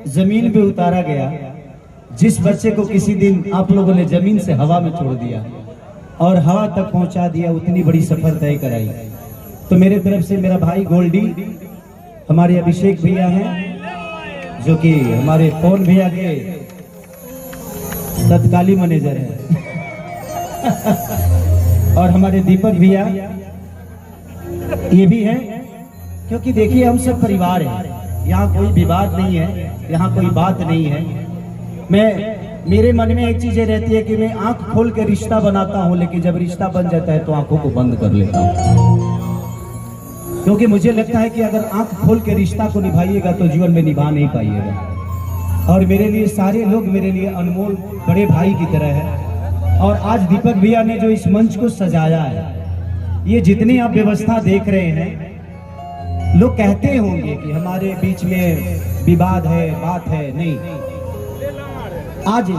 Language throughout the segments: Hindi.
जमीन पे उतारा गया, जिस बच्चे को किसी दिन आप लोगों ने जमीन से हवा में छोड़ दिया और हवा तक पहुंचा दिया, उतनी बड़ी सफर तय कराई। तो मेरे तरफ से मेरा भाई गोल्डी, हमारे अभिषेक भैया हैं जो कि हमारे पवन भैया के तत्कालीन मैनेजर हैं और हमारे दीपक भैया ये भी हैं, क्योंकि देखिए हम सब परिवार हैं, यहाँ कोई विवाद नहीं है, यहाँ कोई बात नहीं है। मेरे मन में एक चीज रहती है कि मैं आंख खोल के रिश्ता बनाता हूँ, लेकिन जब रिश्ता बन जाता है तो आंखों को बंद कर लेता हूँ, क्योंकि मुझे लगता है कि अगर आंख खोल के रिश्ता को निभाइएगा तो जीवन में निभा नहीं पाइएगा। और मेरे लिए सारे लोग मेरे लिए अनमोल बड़े भाई की तरह है। और आज दीपक भैया ने जो इस मंच को सजाया है, ये जितनी आप व्यवस्था देख रहे हैं, लोग कहते होंगे कि हमारे बीच में विवाद है, बात है, नहीं। आज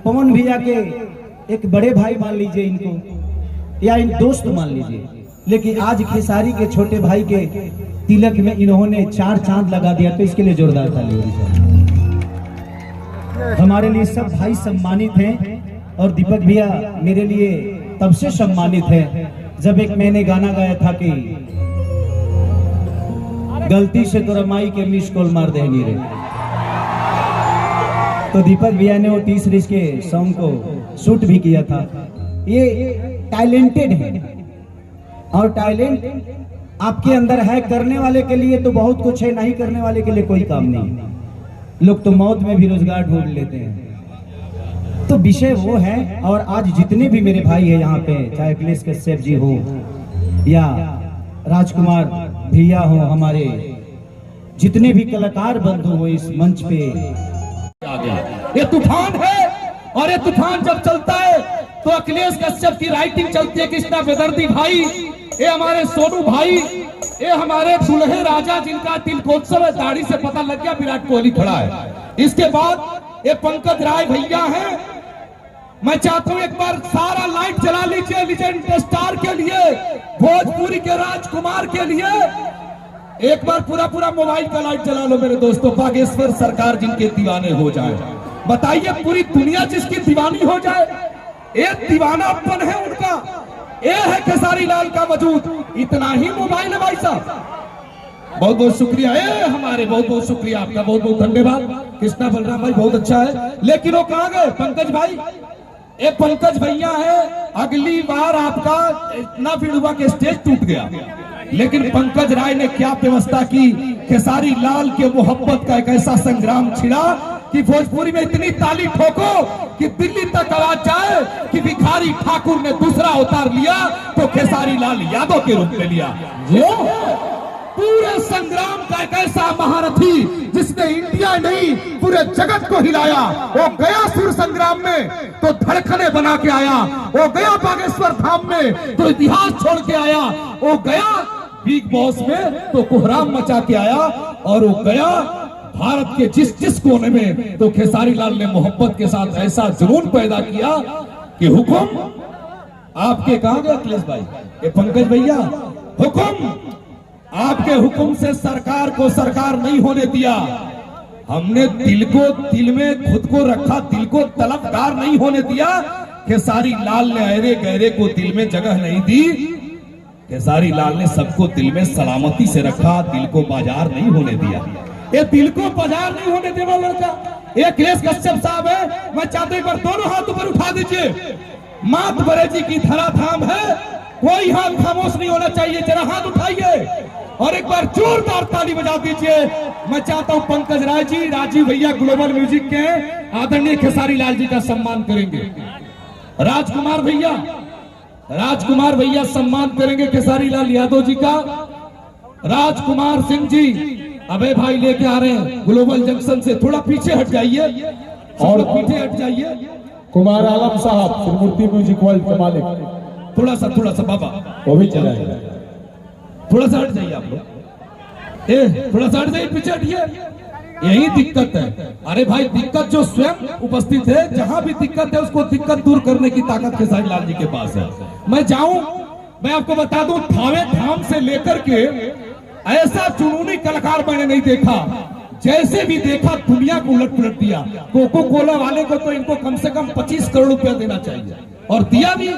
पवन भैया के एक बड़े भाई मान लीजिए इनको, या इन दोस्त मान लीजिए, लेकिन आज खेसारी के छोटे भाई के तिलक में इन्होंने 4 चांद लगा दिया, तो इसके लिए जोरदार ताली होगी। हमारे लिए सब भाई सम्मानित हैं और दीपक भैया मेरे लिए तब से सम्मानित है जब एक मैंने गाना गाया था कि गलती से तोरा माई के मिस कॉल मार देंगे रे, तो दीपक भैया ने वो 30 रिश्क के सॉन्ग को शूट भी किया था। ये टैलेंटेड है और टैलेंट आपके अंदर है, करने वाले के लिए तो बहुत कुछ है, नहीं करने वाले के लिए कोई काम नहीं। लोग तो मौत में भी रोजगार ढूंढ लेते हैं। तो विषय वो है, और आज जितने भी मेरे भाई है यहाँ पे, चाहे अखिलेश कश्यप जी हो या राजकुमार भैया हो, हमारे जितने भी कलाकार बंधु हो इस मंच पे, ये तूफान है। और ये तूफान जब चलता है तो अखिलेश कश्यप की राइटिंग चलती है, कृष्णा बेदर्दी भाई, ये हमारे सोनू भाई, ये हमारे दुल्हे राजा जिनका तिलकोत्सव है, दाढ़ी से पता लग गया विराट कोहली खड़ा है। इसके बाद ये पंकज राय भैया हैं। मैं चाहता हूं एक बार सारा लाइट जला लीजिए लीजेंड स्टार के लिए, भोजपुरी के राजकुमार के लिए। एक बार पूरा मोबाइल का लाइट जला लो मेरे दोस्तों। बागेश्वर सरकार जिनके दीवाने हो जाए, बताइए पूरी दुनिया जिसकी दीवानी हो जाए, एक दीवानापन है उनका, ये है खेसारी लाल का वजूद। इतना ही मोबाइल है भाई साहब। बहुत बहुत शुक्रिया हमारे, बहुत बहुत शुक्रिया आपका, बहुत बहुत धन्यवाद। कृष्णा बलराम भाई बहुत अच्छा है, लेकिन वो कहाँ गए पंकज भाई? ये पंकज भैया है। अगली बार आपका इतना भीड़ हुआ कि स्टेज टूट गया, लेकिन पंकज राय ने क्या व्यवस्था की। खेसारी लाल के मोहब्बत का एक ऐसा संग्राम छिड़ा कि भोजपुरी में इतनी ताली ठोको कि दिल्ली तक आवाज जाए कि भिखारी ठाकुर ने दूसरा अवतार लिया तो खेसारी लाल यादव के रूप में लिया। पूरे संग्राम का एक ऐसा महारथी जिसने इंडिया नहीं पूरे जगत को हिलाया। वो गया सुर संग्राम में तो धड़कने बना के आया, वो गया बागेश्वर धाम में तो इतिहास छोड़ के आया, वो गया बिग बॉस में तो कोहराम मचा के आया, और वो गया भारत के जिस जिस कोने में तो खेसारी लाल ने मोहब्बत के साथ ऐसा जुनून पैदा किया कि हुक्म आपके कहां गए अखिलेश भाई, ये पंकज भैया, हुक्म आपके हुक्म से सरकार को सरकार नहीं होने दिया। हमने दिल को दिल में खुद को रखा, दिल को तलबगार नहीं होने दिया। खेसारी लाल ने अहरे गहरे को दिल में जगह नहीं दी। खेसारी लाल ने सबको दिल में सलामती से रखा, दिल को बाजार नहीं होने दिया। ये दिल को बाजार नहीं होने देने वाला लड़का ये अखिलेश कश्यप साहब है। मैं चाहता हूं दोनों हाथ ऊपर उठा दीजिए। मात बरे जी की धराधाम है, कोई हाथ खामोश नहीं होना चाहिए। जरा हाथ उठाइए और एक बार जोरदार ताली बजा दीजिए। मैं चाहता हूं पंकज राय जी, राजीव भैया ग्लोबल म्यूजिक के आदरणीय खेसारी लाल जी का सम्मान करेंगे। राजकुमार भैया सम्मान करेंगे खेसारी लाल यादव जी का। राजकुमार सिंह जी अबे भाई लेके आ रहे हैं ग्लोबल जंक्शन से, थोड़ा पीछे हट जाइए और पीछे हट जाइए। कुमार आलम साहब त्रिमूर्ति म्यूजिक वर्ल्ड के मालिक, थोड़ा सा बाबा वो भी चलाएगा। थोड़ा सा हट जाइए आप लोग, थोड़ा सा हट जाइए, पीछे हटिए। यही दिक्कत है। अरे भाई दिक्कत जो स्वयं उपस्थित है, जहां भी दिक्कत है उसको दिक्कत दूर करने की ताकत खेसारी लाल जी के पास है। मैं आपको बता दूं, थावे धाम से लेकर के ऐसा जुनूनी कलाकार मैंने नहीं देखा जैसे भी देखा दुनिया को उलट पुलट दिया। कोको कोला वाले को तो इनको कम से कम 25 करोड़ रुपया देना चाहिए, और दिया भी।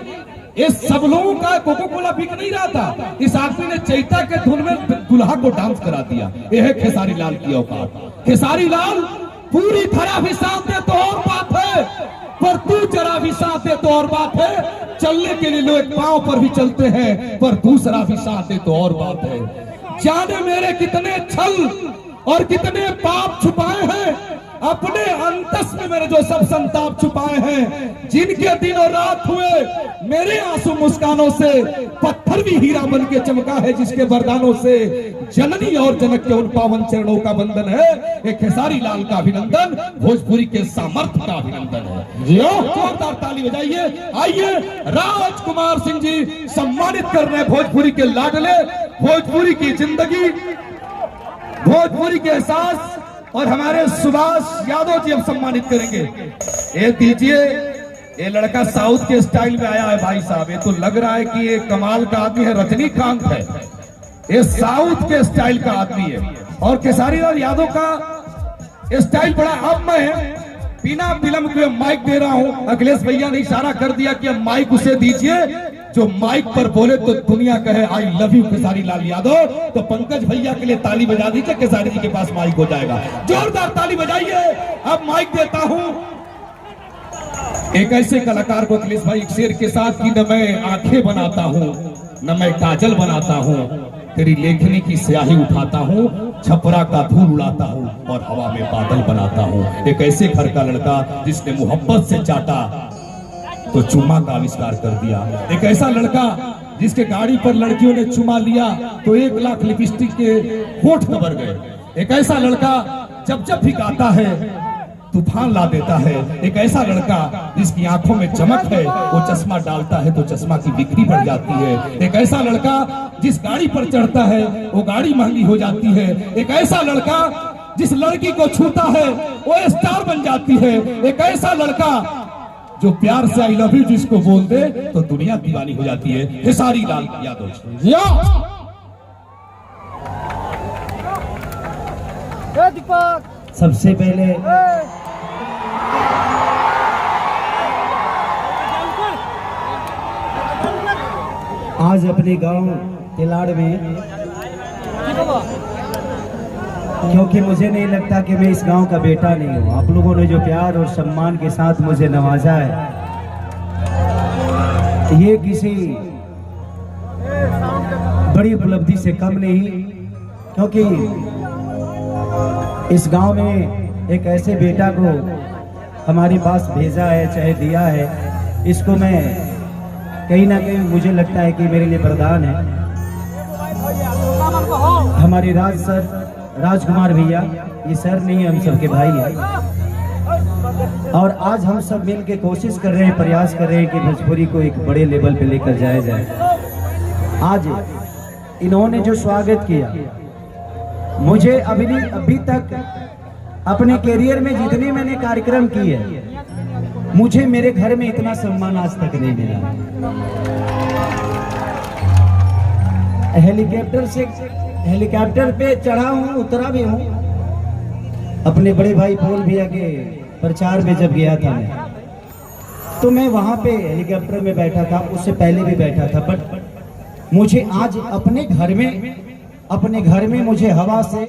इस सब लोगों का कोको कोला बिक नहीं रहा था, इस आदमी ने चैता के धुन में दुल्हा को डांस करा दिया। यह है खेसारी लाल की औकात। खेसारी लाल पूरी तरह भी साथ दे तो और बात है, पर तू जरा भी साथ दे तो और बात है। चलने के लिए लोग पांव पर भी चलते हैं, पर दूसरा भी साथ दे तो और बात है। जाने मेरे कितने छल और कितने पाप छुपाए हैं, अपने अंतस में मेरे जो सब संताप छुपाए हैं। जिनके दिनों रात हुए मेरे आंसू मुस्कानों से, पत्थर भी हीरा बन के चमका है जिसके वरदानों से। जननी और जनक के उन पावन चरणों का बंधन है। एक खेसारी लाल का अभिनंदन, भोजपुरी के सामर्थ्य का अभिनंदन है। जोरदार ताली बजाइए। आइए राजकुमार सिंह जी सम्मानित कर रहे हैं भोजपुरी के लाडले, भोजपुरी की जिंदगी, भोजपुरी के एहसास, और हमारे सुभाष यादव जी हम सम्मानित करेंगे। ये दीजिए, ये लड़का साउथ के स्टाइल में आया है भाई साहब। ये तो लग रहा है कि ये कमाल का आदमी है, रजनीकांत है। ये साउथ के स्टाइल का आदमी है, और खेसारी लाल यादव का स्टाइल बड़ा। अब मैं बिना विलंब के माइक दे रहा हूं। अखिलेश भैया ने इशारा कर दिया कि अब माइक उसे दीजिए जो माइक पर बोले तो दुनिया कहे I love you Khesari Lal Yadav. तो पंकज भैया के लिए ताली बजा दीजिए, खेसारी जी के पास माइक हो जाएगा। जोरदार ताली बजाइए। अब माइक देता हूं एक ऐसे कलाकार को, अखिलेश भाई, एक शेर के साथ कि न मैं आंखें बनाता हूं, न मैं काजल बनाता हूं, तेरी लेखनी की स्याही उठाता हूं, छपरा का धूल उड़ाता हूं और हवा में बादल बनाता हूं। एक ऐसे घर का लड़का जिसने मोहब्बत से चाटा तो चुम्मा का आविष्कार कर दिया। एक ऐसा लड़का जिसके गाड़ी पर लड़कियों ने चुमा लिया तो 1 लाख लिपस्टिक के होठ कबर गए। एक ऐसा लड़का जब जब भी गाता है तूफान ला देता है। एक ऐसा लड़का जिसकी आंखों में चमक है, वो चश्मा डालता है तो चश्मा की बिक्री बढ़ जाती है। एक ऐसा लड़का जिस गाड़ी पर चढ़ता है वो गाड़ी महंगी हो जाती है। एक ऐसा लड़का जिस लड़की को छूता है वो स्टार बन जाती है। एक ऐसा लड़का जो प्यार से आई लव यू जिसको बोल दे तो दुनिया दीवानी हो जाती है। खेसारी लाल यादव। सबसे पहले आज अपने गांव तिलाड़ में, क्योंकि मुझे नहीं लगता कि मैं इस गांव का बेटा नहीं हूं। आप लोगों ने जो प्यार और सम्मान के साथ मुझे नवाजा है, ये किसी बड़ी उपलब्धि से कम नहीं, क्योंकि इस गांव में एक ऐसे बेटा को हमारे पास भेजा है, चाहे दिया है, इसको मैं कहीं ना कहीं मुझे लगता है कि मेरे लिए वरदान है। हमारे राज सर, राजकुमार भैया, ये सर नहीं है, हम सबके भाई हैं, और आज हम सब मिल के कोशिश कर रहे हैं, प्रयास कर रहे हैं कि भोजपुरी को एक बड़े लेवल पे लेकर जाया जाए। आज इन्होंने जो स्वागत किया, मुझे अभी तक अपने कैरियर में जितने मैंने कार्यक्रम किए, मुझे मेरे घर में इतना सम्मान आज तक नहीं मिला। हेलीकॉप्टर पे चढ़ा हूँ, उतरा भी हूँ। अपने बड़े भाई पवन भैया के प्रचार में जब गया था मैं, तो मैं वहां पे हेलीकॉप्टर में बैठा था, उससे पहले भी बैठा था। बट मुझे आज अपने घर में मुझे हवा से